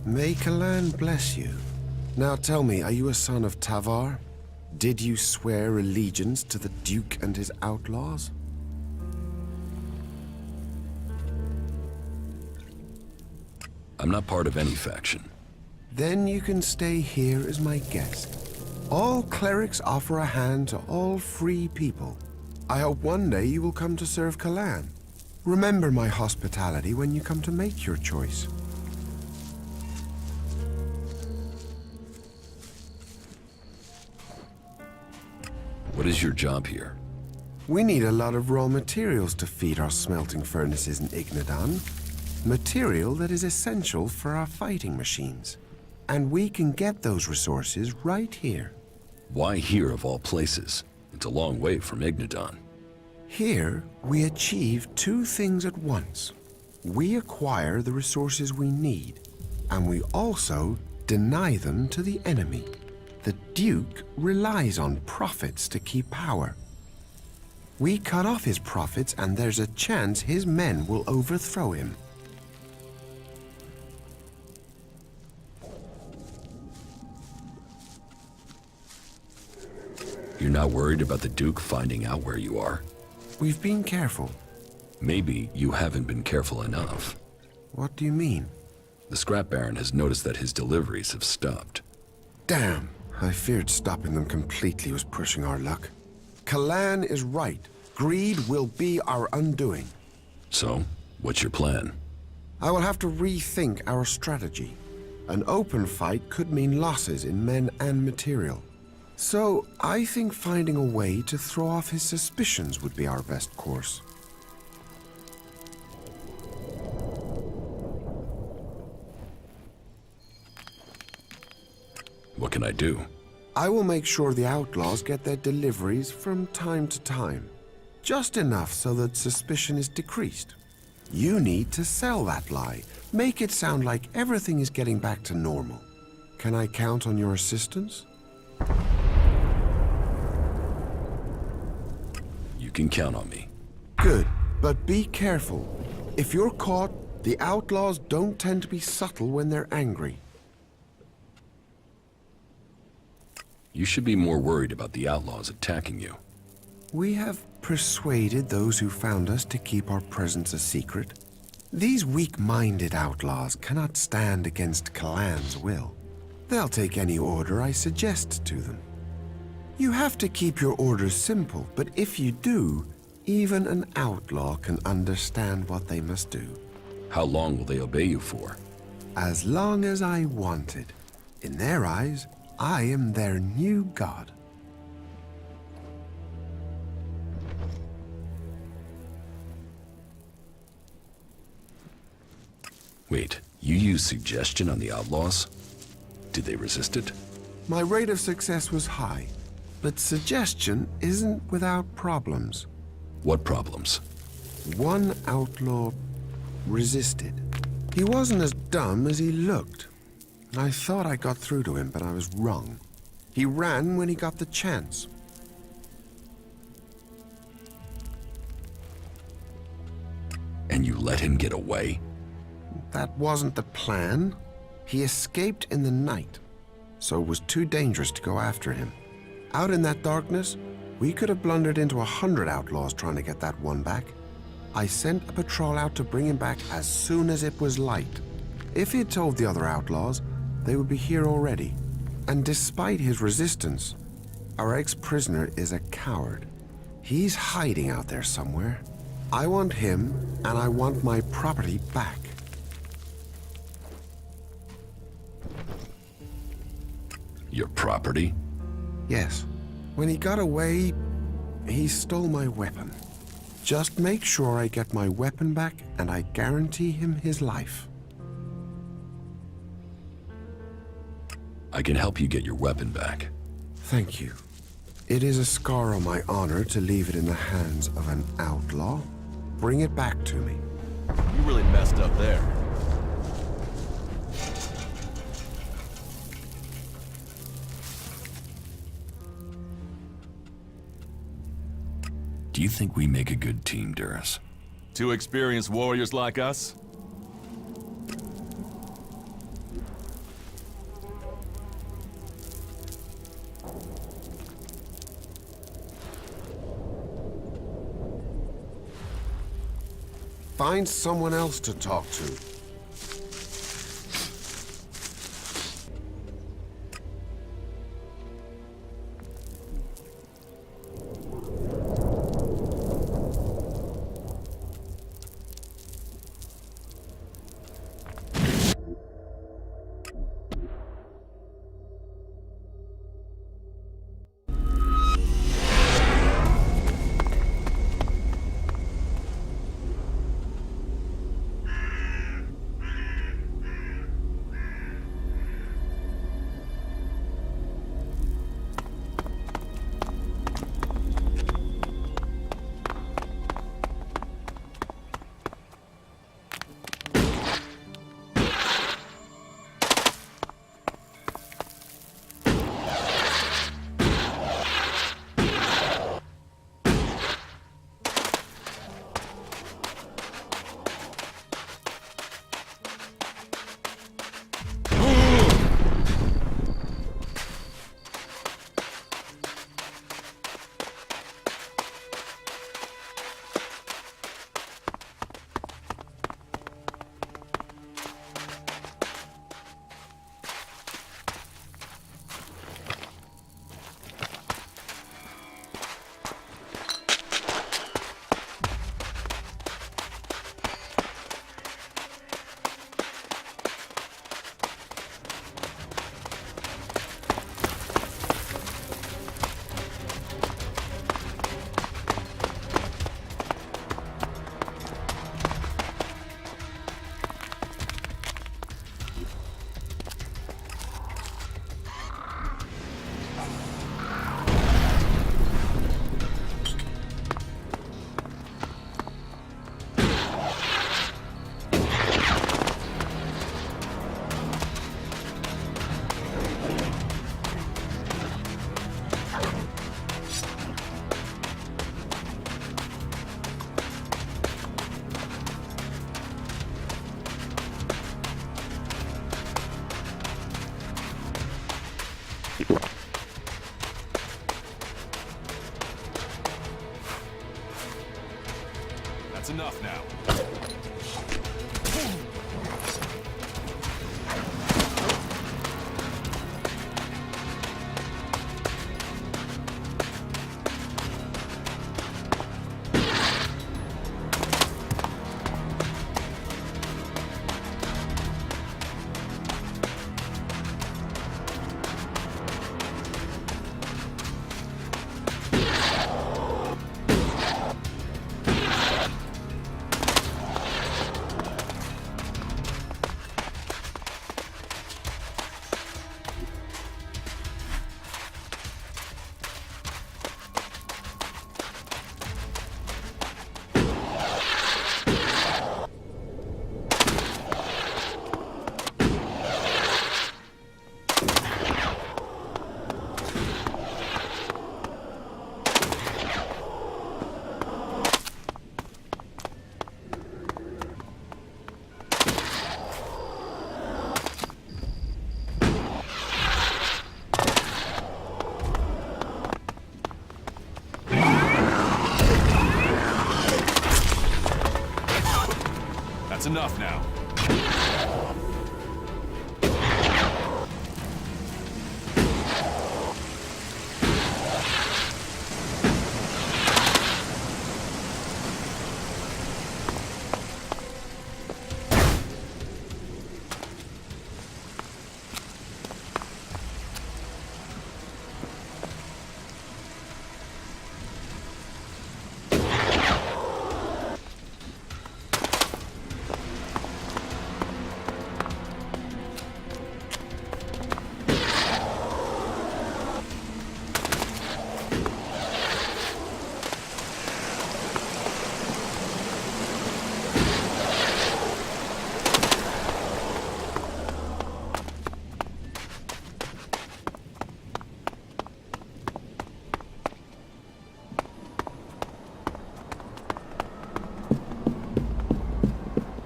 May Kalan bless you. Now tell me, are you a son of Tavar? Did you swear allegiance to the Duke and his outlaws? I'm not part of any faction. Then you can stay here as my guest. All clerics offer a hand to all free people. I hope one day you will come to serve Kalan. Remember my hospitality when you come to make your choice. What is your job here? We need a lot of raw materials to feed our smelting furnaces in Ignadan. Material that is essential for our fighting machines. And we can get those resources right here. Why here of all places? It's a long way from Ignadan. Here, we achieve two things at once. We acquire the resources we need, and we also deny them to the enemy. The Duke relies on profits to keep power. We cut off his profits, and there's a chance his men will overthrow him. You're not worried about the Duke finding out where you are? We've been careful. Maybe you haven't been careful enough. What do you mean? The Scrap Baron has noticed that his deliveries have stopped. Damn, I feared stopping them completely was pushing our luck. Kalan is right. Greed will be our undoing. So, what's your plan? I will have to rethink our strategy. An open fight could mean losses in men and material. So, I think finding a way to throw off his suspicions would be our best course. What can I do? I will make sure the outlaws get their deliveries from time to time. Just enough so that suspicion is decreased. You need to sell that lie. Make it sound like everything is getting back to normal. Can I count on your assistance? You can count on me. Good, but be careful. If you're caught, the outlaws don't tend to be subtle when they're angry. You should be more worried about the outlaws attacking you. We have persuaded those who found us to keep our presence a secret. These weak-minded outlaws cannot stand against Kalan's will. They'll take any order I suggest to them. You have to keep your orders simple, but if you do, even an outlaw can understand what they must do. How long will they obey you for? As long as I want it. In their eyes, I am their new god. Wait, you used suggestion on the outlaws? Did they resist it? My rate of success was high, but suggestion isn't without problems. What problems? One outlaw resisted. He wasn't as dumb as he looked. I thought I got through to him, but I was wrong. He ran when he got the chance. And you let him get away? That wasn't the plan. He escaped in the night, so it was too dangerous to go after him. Out in that darkness, we could have blundered into 100 outlaws trying to get that one back. I sent a patrol out to bring him back as soon as it was light. If he'd told the other outlaws, they would be here already. And despite his resistance, our ex-prisoner is a coward. He's hiding out there somewhere. I want him, and I want my property back. Your property? Yes. When he got away, he stole my weapon. Just make sure I get my weapon back, and I guarantee him his life. I can help you get your weapon back. Thank you. It is a scar on my honor to leave it in the hands of an outlaw. Bring it back to me. You really messed up there. Do you think we make a good team, Duras? Two experienced warriors like us? Find someone else to talk to. That's enough now. That's enough now.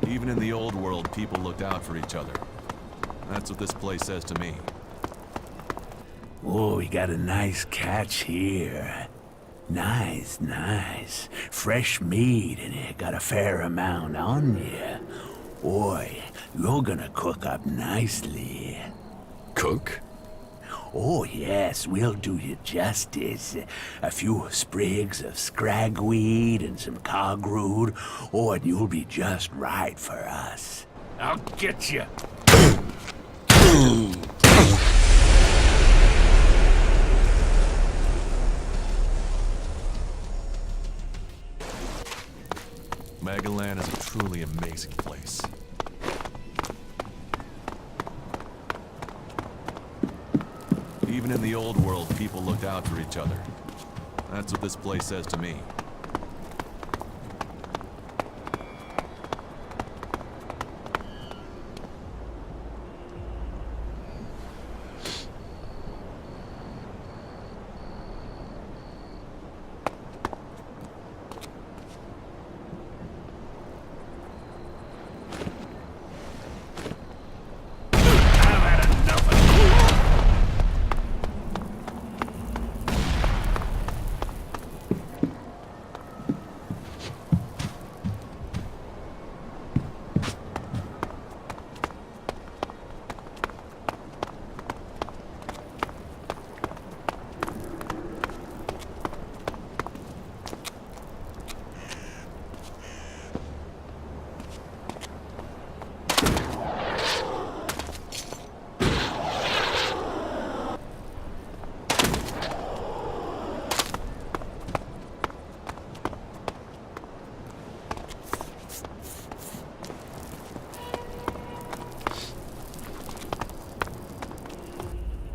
Even in the old world, people looked out for each other. That's what this place says to me. Oh, we got a nice catch here. Nice, nice. Fresh meat, and you got a fair amount on you. Boy, you're gonna cook up nicely. Cook? Oh, yes, we'll do you justice. A few sprigs of scragweed and some cogroot. Oh, and you'll be just right for us. I'll get you. Magalan is a truly amazing place. Even in the old world, people looked out for each other. That's what this place says to me.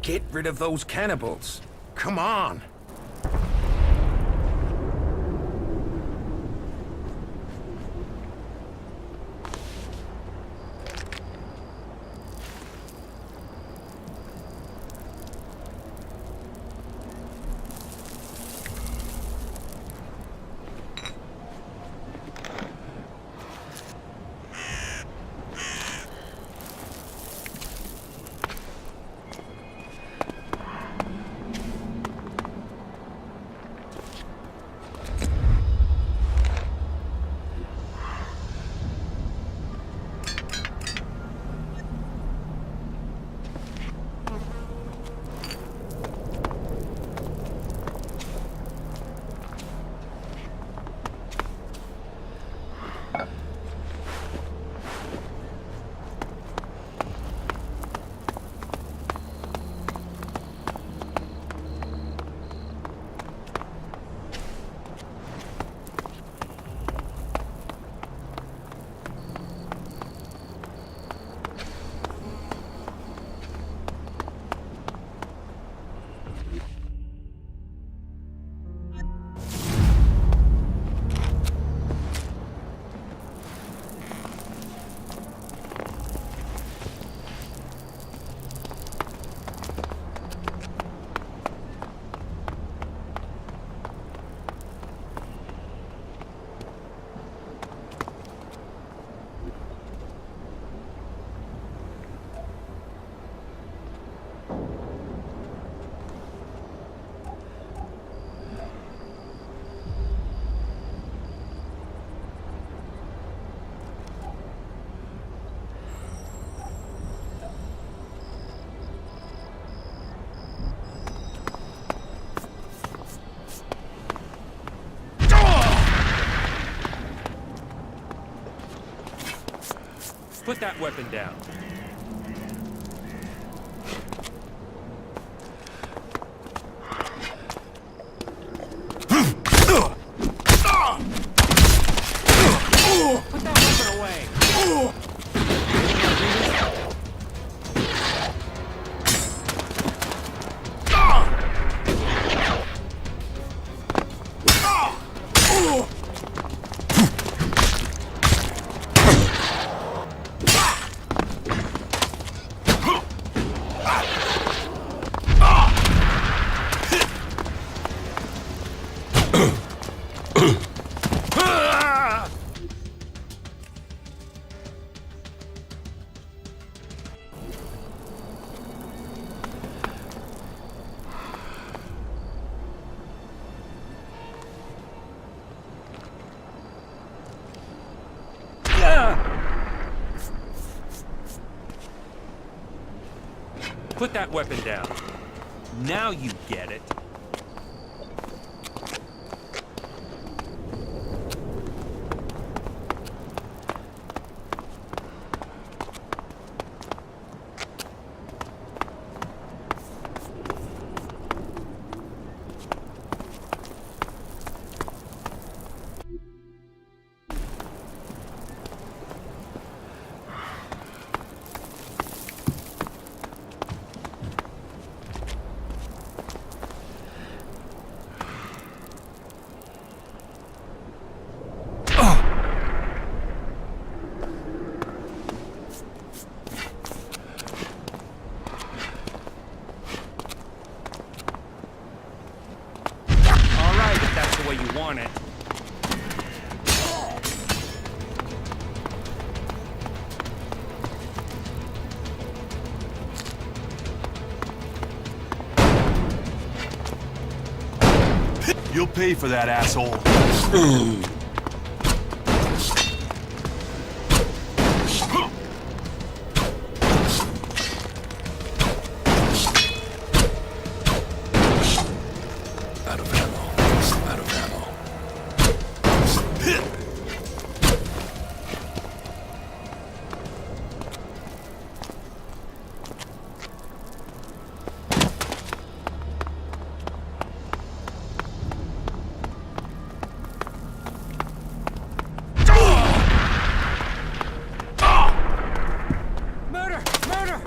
Get rid of those cannibals. Come on. Put that weapon down. Put that weapon away. Put that weapon down. Now you get it. The way you want it. You'll pay for that, asshole. Out of ammo. Out of ammo. Murder! Murder!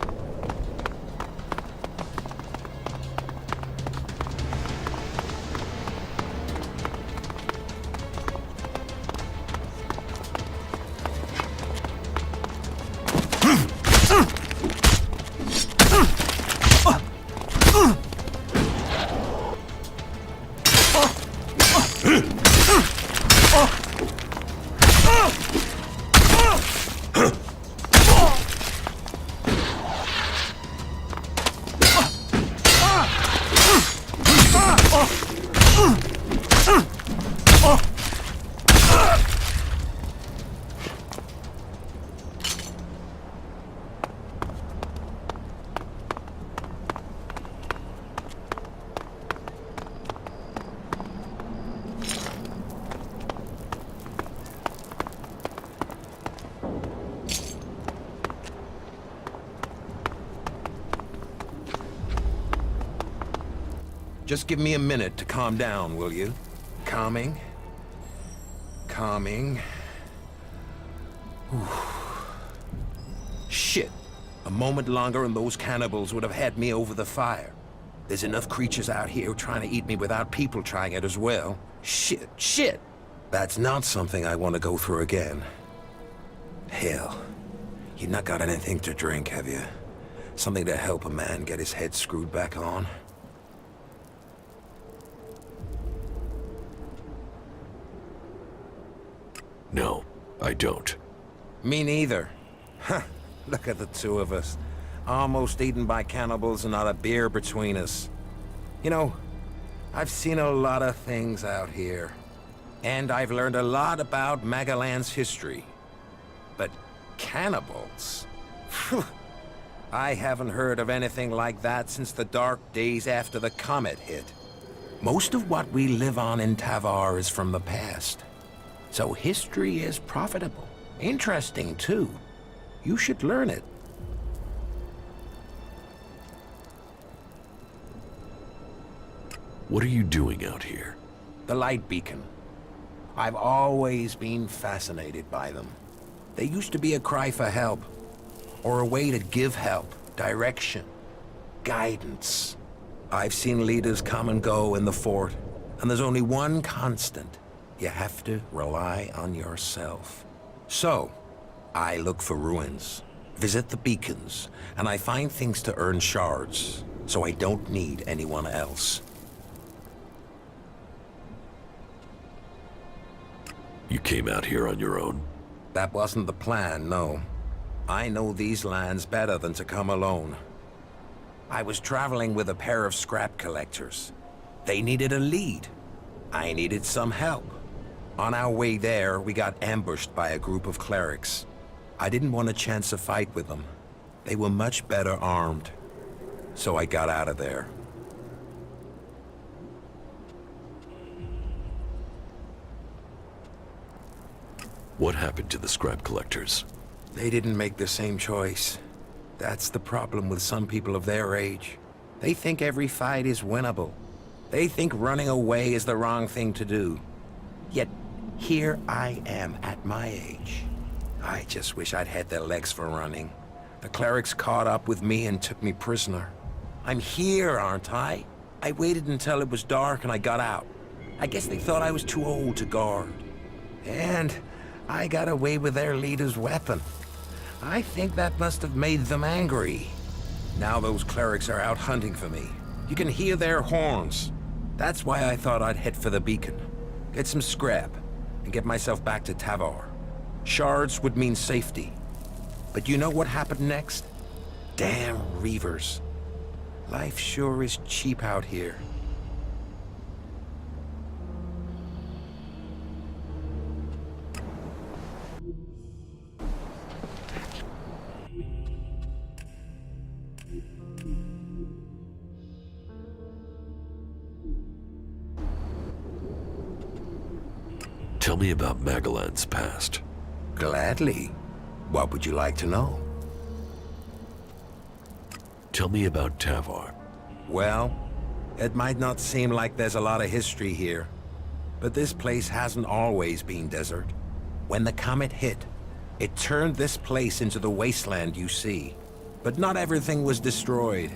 Just give me a minute to calm down, will you? Calming. Calming. Whew. Shit. A moment longer and those cannibals would have had me over the fire. There's enough creatures out here trying to eat me without people trying it as well. Shit. That's not something I want to go through again. Hell. You not got anything to drink, have you? Something to help a man get his head screwed back on? No, I don't. Me neither. Huh. Look at the two of us. Almost eaten by cannibals and not a beer between us. You know, I've seen a lot of things out here. And I've learned a lot about Magalan's history. But cannibals? Phew. I haven't heard of anything like that since the dark days after the comet hit. Most of what we live on in Tavar is from the past. So history is profitable. Interesting, too. You should learn it. What are you doing out here? The light beacon. I've always been fascinated by them. They used to be a cry for help, or a way to give help, direction, guidance. I've seen leaders come and go in the fort, and there's only one constant. You have to rely on yourself. So, I look for ruins, visit the beacons, and I find things to earn shards, so I don't need anyone else. You came out here on your own? That wasn't the plan, no. I know these lands better than to come alone. I was traveling with a pair of scrap collectors. They needed a lead. I needed some help. On our way there, we got ambushed by a group of clerics. I didn't want a chance to fight with them. They were much better armed. so I got out of there. What happened to the scrap collectors? They didn't make the same choice. That's the problem with some people of their age. They think every fight is winnable. They think running away is the wrong thing to do. Yet, here I am at my age. I just wish I'd had their legs for running. The clerics caught up with me and took me prisoner. I'm here, aren't I? I waited until it was dark and I got out. I guess they thought I was too old to guard. And I got away with their leader's weapon. I think that must have made them angry. Now those clerics are out hunting for me. You can hear their horns. That's why I thought I'd head for the beacon. Get some scrap, and get myself back to Tavar. Shards would mean safety. But you know what happened next? Damn Reavers. Life sure is cheap out here. Tell me about Magellan's past. Gladly. What would you like to know? Tell me about Tavar. Well, it might not seem like there's a lot of history here, but this place hasn't always been desert. When the comet hit, it turned this place into the wasteland you see. But not everything was destroyed.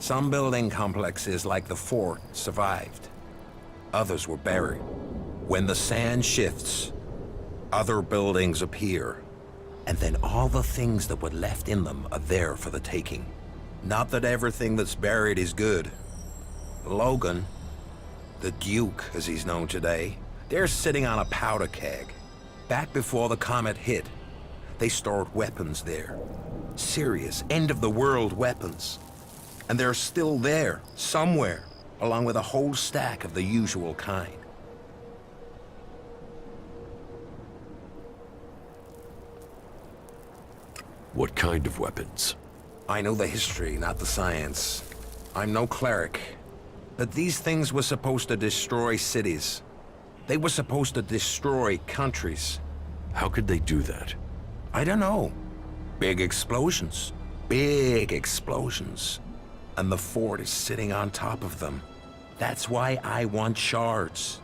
Some building complexes, like the fort, survived. Others were buried. When the sand shifts, other buildings appear. And then all the things that were left in them are there for the taking. Not that everything that's buried is good. Logan, the Duke as he's known today, they're sitting on a powder keg. Back before the comet hit, they stored weapons there. Serious, end-of-the-world weapons. And they're still there, somewhere, along with a whole stack of the usual kind. What kind of weapons? I know the history, not the science. I'm no cleric. But these things were supposed to destroy cities. They were supposed to destroy countries. How could they do that? I don't know. Big explosions. Big explosions. And the fort is sitting on top of them. That's why I want shards.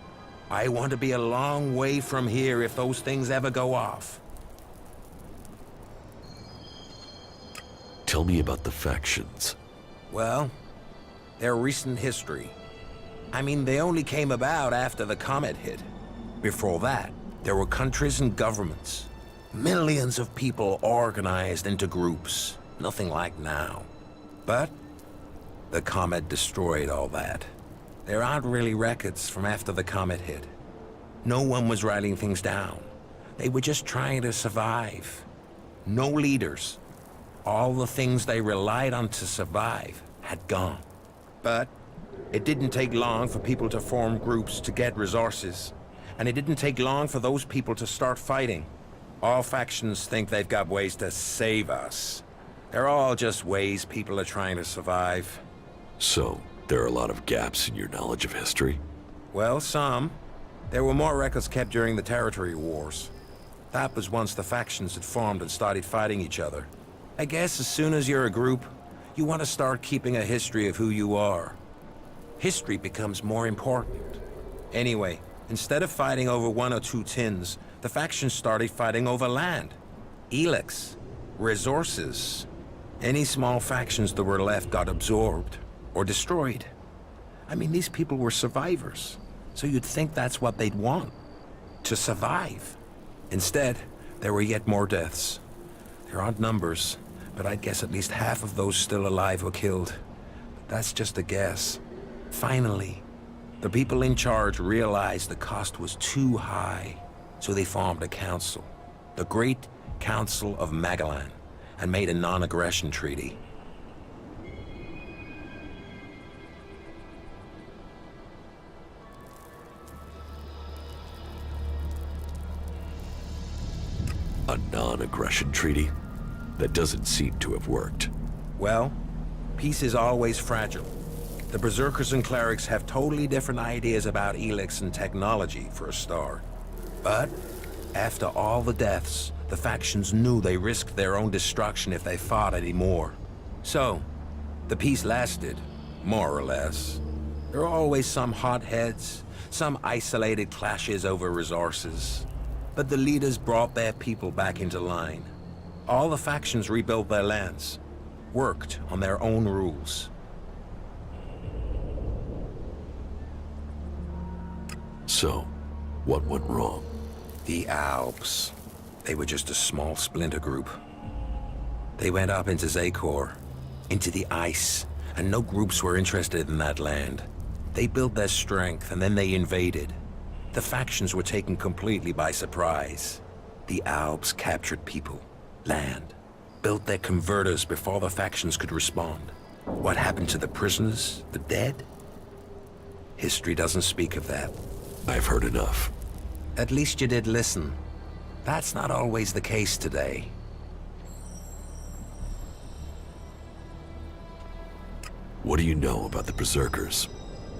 I want to be a long way from here if those things ever go off. Tell me about the factions. Well, they're recent history. I mean, they only came about after the comet hit. Before that, there were countries and governments. Millions of people organized into groups. Nothing like now. But the comet destroyed all that. There aren't really records from after the comet hit. No one was writing things down. They were just trying to survive. No leaders. All the things they relied on to survive had gone. But it didn't take long for people to form groups to get resources. And it didn't take long for those people to start fighting. All factions think they've got ways to save us. They're all just ways people are trying to survive. So, there are a lot of gaps in your knowledge of history? Well, some. There were more records kept during the territory wars. That was once the factions had formed and started fighting each other. I guess as soon as you're a group, you want to start keeping a history of who you are. History becomes more important. Anyway, instead of fighting over 1 or 2 tins, the factions started fighting over land. Elex. Resources. Any small factions that were left got absorbed or destroyed. I mean, these people were survivors, so you'd think that's what they'd want. To survive. Instead, there were yet more deaths. There aren't numbers, but I'd guess at least half of those still alive were killed. But that's just a guess. Finally, the people in charge realized the cost was too high, so they formed a council, the Great Council of Magellan, and made a non-aggression treaty. A non-aggression treaty? That doesn't seem to have worked. Well, Peace is always fragile. The Berserkers and Clerics have totally different ideas about Elex and technology, for a start. But after all the deaths, the factions knew they risked their own destruction if they fought anymore. So, the peace lasted, more or less. There are always some hotheads, some isolated clashes over resources. But the leaders brought their people back into line. All the factions rebuilt their lands, worked on their own rules. So, what went wrong? The Alps. They were just a small splinter group. They went up into Zakor, into the ice, and no groups were interested in that land. They built their strength, and then they invaded. The factions were taken completely by surprise. The Alps captured people, land, built their converters before the factions could respond. What happened to the prisoners, the dead? History doesn't speak of that. I've heard enough. At least you did listen. That's not always the case today. What do you know about the Berserkers?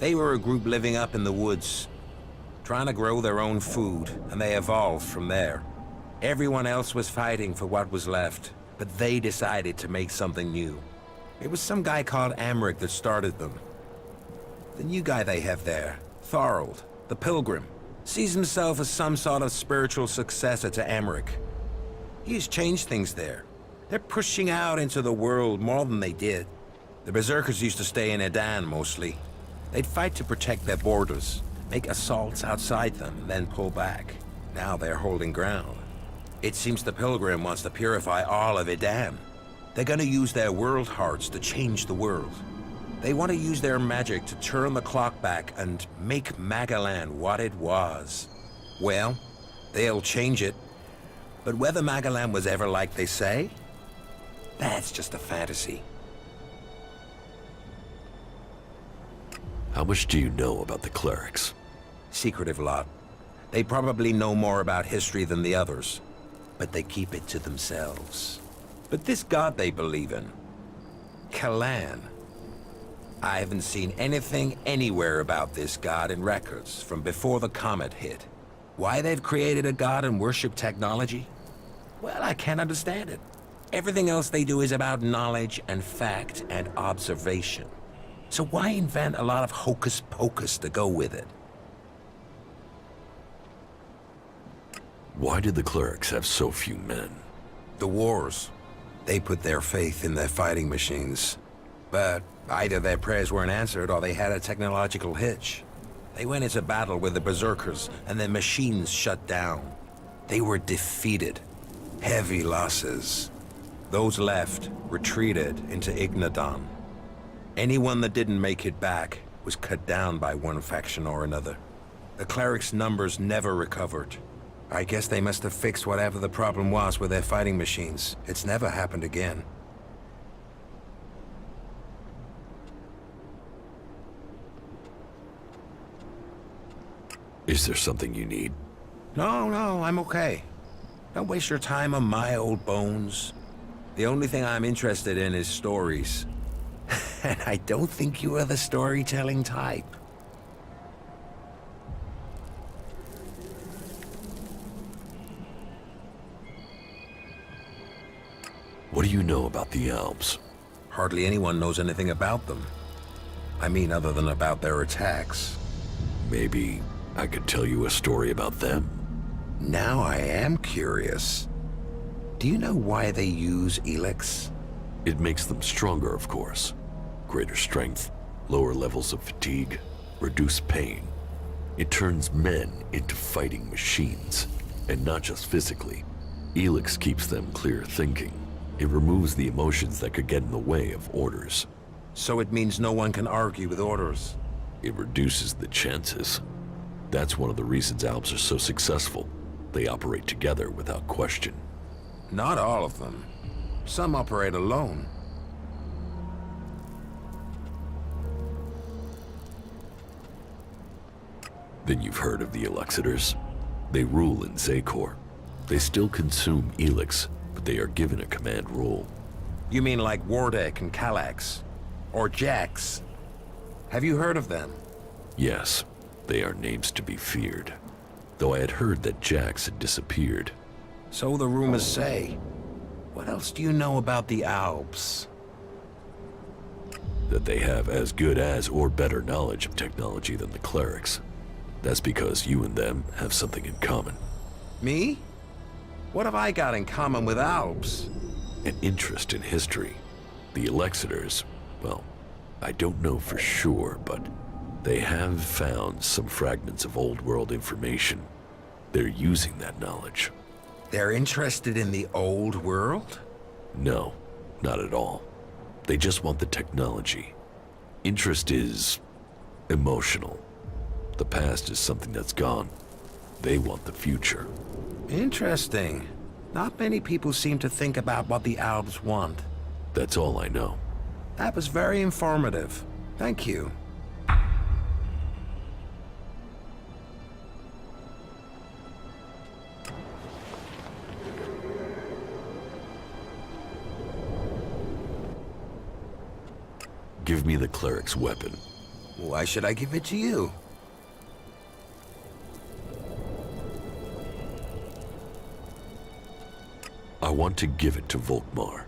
They were a group living up in the woods, trying to grow their own food, and they evolved from there. Everyone else was fighting for what was left, but they decided to make something new. It was some guy called Amric that started them. The new guy they have there, Thorold, the Pilgrim, sees himself as some sort of spiritual successor to Amric. He has changed things there. They're pushing out into the world more than they did. The Berserkers used to stay in Edan mostly. They'd fight to protect their borders, make assaults outside them, and then pull back. Now they're holding ground. It seems the Pilgrim wants to purify all of Edan. They're gonna use their world hearts to change the world. They want to use their magic to turn the clock back and make Magalan what it was. Well, they'll change it. But whether Magalan was ever like they say, that's just a fantasy. How much do you know about the clerics? Secretive lot. They probably know more about history than the others, but they keep it to themselves. But this god they believe in, Kalan, I haven't seen anything anywhere about this god in records from before the comet hit. Why they've created a god and worship technology? Well, I can't understand it. Everything else they do is about knowledge and fact and observation. So why invent a lot of hocus pocus to go with it? Why did the clerics have so few men? The wars. They put their faith in their fighting machines. But either their prayers weren't answered or they had a technological hitch. They went into battle with the Berserkers and their machines shut down. They were defeated. Heavy losses. Those left retreated into Ignadon. Anyone that didn't make it back was cut down by one faction or another. The clerics' numbers never recovered. I guess they must have fixed whatever the problem was with their fighting machines. It's never happened again. Is there something you need? No, I'm okay. Don't waste your time on my old bones. The only thing I'm interested in is stories. And I don't think you are the storytelling type. What do you know about the Alps? Hardly anyone knows anything about them. I mean, other than about their attacks. Maybe I could tell you a story about them. Now I am curious. Do you know why they use Elex? It makes them stronger, of course. Greater strength, lower levels of fatigue, reduced pain. It turns men into fighting machines, and not just physically. Elex keeps them clear thinking. It removes the emotions that could get in the way of orders. So it means no one can argue with orders. It reduces the chances. That's one of the reasons Alps are so successful. They operate together without question. Not all of them. Some operate alone. Then you've heard of the Elexiters. They rule in Zakor. They still consume Elex, but they are given a command role. You mean like Wardek and Kallax? Or Jax. Have you heard of them? Yes, they are names to be feared. Though I had heard that Jax had disappeared. So the rumors say. What else do you know about the Alps? That they have as good as or better knowledge of technology than the clerics. That's because you and them have something in common. Me? What have I got in common with Alps? An interest in history. The Elexiters, well, I don't know for sure, but they have found some fragments of old world information. They're using that knowledge. They're interested in the old world? No, not at all. They just want the technology. Interest is emotional. The past is something that's gone. They want the future. Interesting. Not many people seem to think about what the Alps want. That's all I know. That was very informative. Thank you. Give me the cleric's weapon. Why should I give it to you? I want to give it to Volkmar.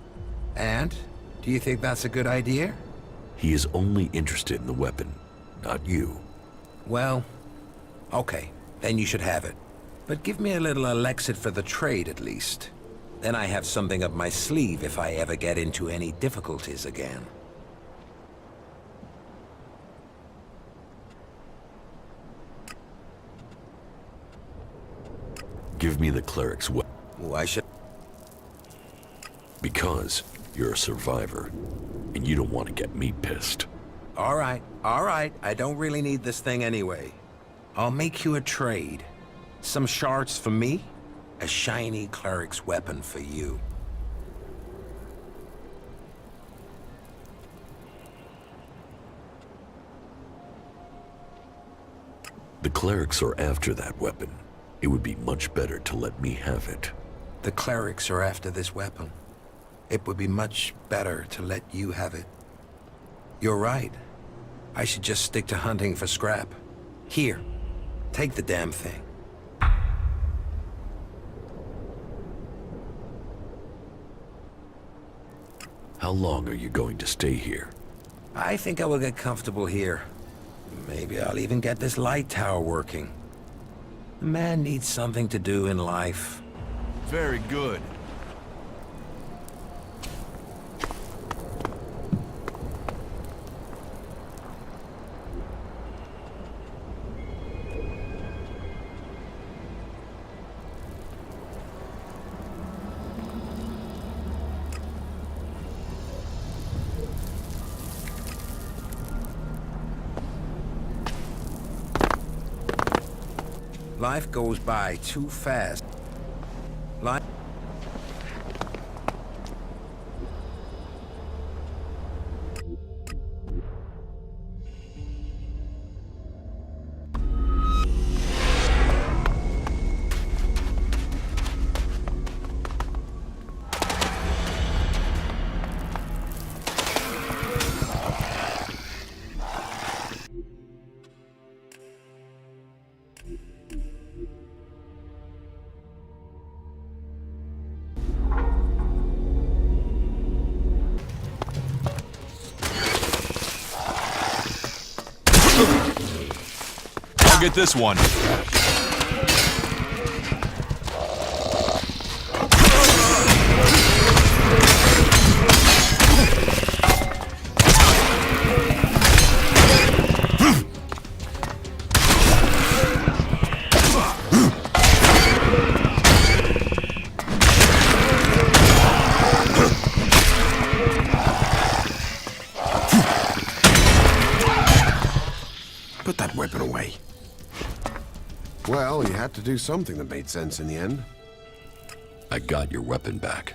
And? Do you think that's a good idea? He is only interested in the weapon, not you. Well, okay. Then you should have it. But give me a little Elexit for the trade, at least. Then I have something up my sleeve if I ever get into any difficulties again. Give me the cleric's weapon. Why should... Because you're a survivor, and you don't want to get me pissed. All right. I don't really need this thing anyway. I'll make you a trade. Some shards for me, a shiny cleric's weapon for you. The clerics are after that weapon. It would be much better to let me have it. The clerics are after this weapon. It would be much better to let you have it. You're right. I should just stick to hunting for scrap. Here, take the damn thing. How long are you going to stay here? I think I will get comfortable here. Maybe I'll even get this light tower working. The man needs something to do in life. Very good. Life goes by too fast. Life... I'll get this one. Put that weapon away. Well, you had to do something that made sense in the end. I got your weapon back.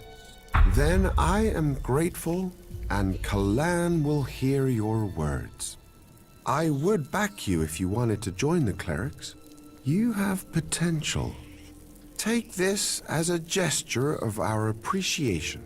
Then I am grateful, and Kalan will hear your words. I would back you if you wanted to join the clerics. You have potential. Take this as a gesture of our appreciation.